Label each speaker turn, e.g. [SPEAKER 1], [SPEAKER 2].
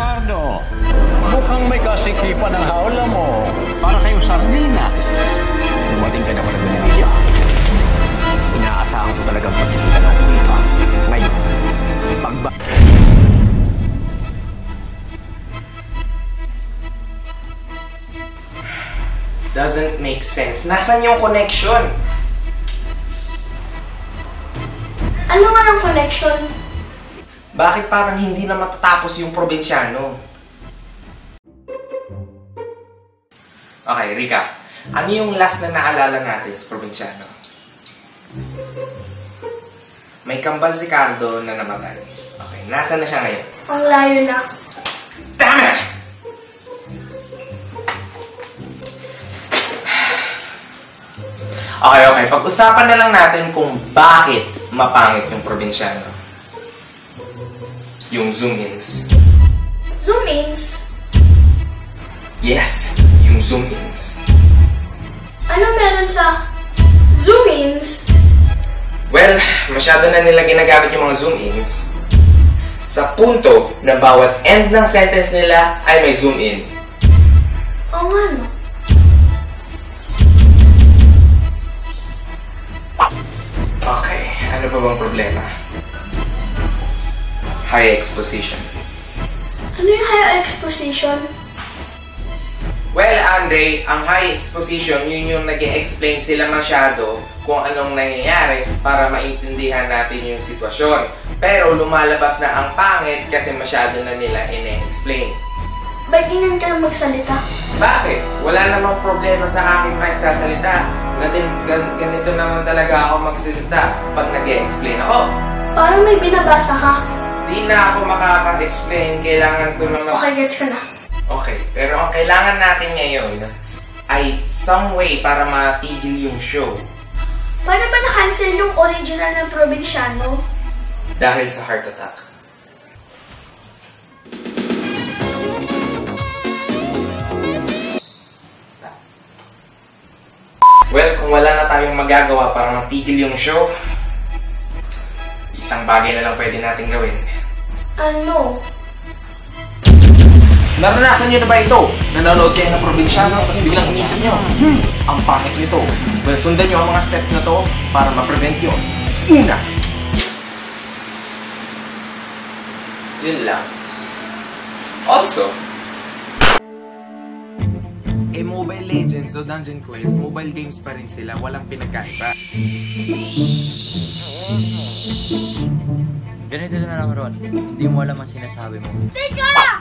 [SPEAKER 1] Ricardo, mukhang may kasikipan ang hawla mo. Para kayong sardinas.
[SPEAKER 2] Dumating ka na pala doon, Emilio. Inaasahan ko talagang pagkikita natin dito. Ngayon,
[SPEAKER 3] Doesn't make sense. Nasaan yung connection?
[SPEAKER 4] Ano nga ang connection?
[SPEAKER 3] Bakit parang hindi na matatapos yung probinsyano? Okay, recap. Ano yung last na naalala natin sa probinsyano? May kambal si Cardo na namatay. Okay, nasaan na siya ngayon?
[SPEAKER 4] Ang layo na.
[SPEAKER 3] Damn it! Okay. Pag-usapan na lang natin kung bakit mapangit yung probinsyano. Yung zoom-ins.
[SPEAKER 4] Zoom-ins?
[SPEAKER 3] Yes, yung zoom-ins.
[SPEAKER 4] Ano meron sa zoom-ins?
[SPEAKER 3] Well, masyado na nila ginagamit yung mga zoom-ins sa punto na bawat end ng sentence nila ay may zoom-in.
[SPEAKER 4] Oo nga, no?
[SPEAKER 3] Okay, ano pa bang problema? High exposition.
[SPEAKER 4] Ano yung high exposition?
[SPEAKER 3] Well, Andre, ang high exposition, yun yung nag-e-explain sila masyado kung anong nangyayari para maintindihan natin yung sitwasyon. Pero lumalabas na ang pangit kasi masyado na nila ine-explain.
[SPEAKER 4] Ba't ganyan ka lang magsalita?
[SPEAKER 3] Bakit? Wala namang problema sa aking magsasalita. Ganito naman talaga ako magsalita pag nag-e-explain ako.
[SPEAKER 4] Parang may binabasa ka.
[SPEAKER 3] Di na ako makaka-explain. Kailangan ko na mas...
[SPEAKER 4] Okay, gets ka na.
[SPEAKER 3] Okay, pero ang kailangan natin ngayon ay some way para matigil yung show.
[SPEAKER 4] Paano ba na-cancel yung original ng probinsyano?
[SPEAKER 3] Dahil sa heart attack. Stop. Well, kung wala na tayong magagawa para matigil yung show, isang bagay na lang pwede natin gawin.
[SPEAKER 4] Ano?
[SPEAKER 3] Naranasan nyo na ba ito? Nanonood kayo ng probinsyano tapos biglang inisip nyo, ang pangit nito. Well, sundan nyo ang mga steps na to para ma-prevent yun. Una, yun lang. Also, Mobile Legends o Dungeon Quest, mobile games pa rin sila, walang pinagkaiba.
[SPEAKER 5] Ganito na lang, Ron. Hindi mo alam ang sinasabi mo.
[SPEAKER 4] Teka!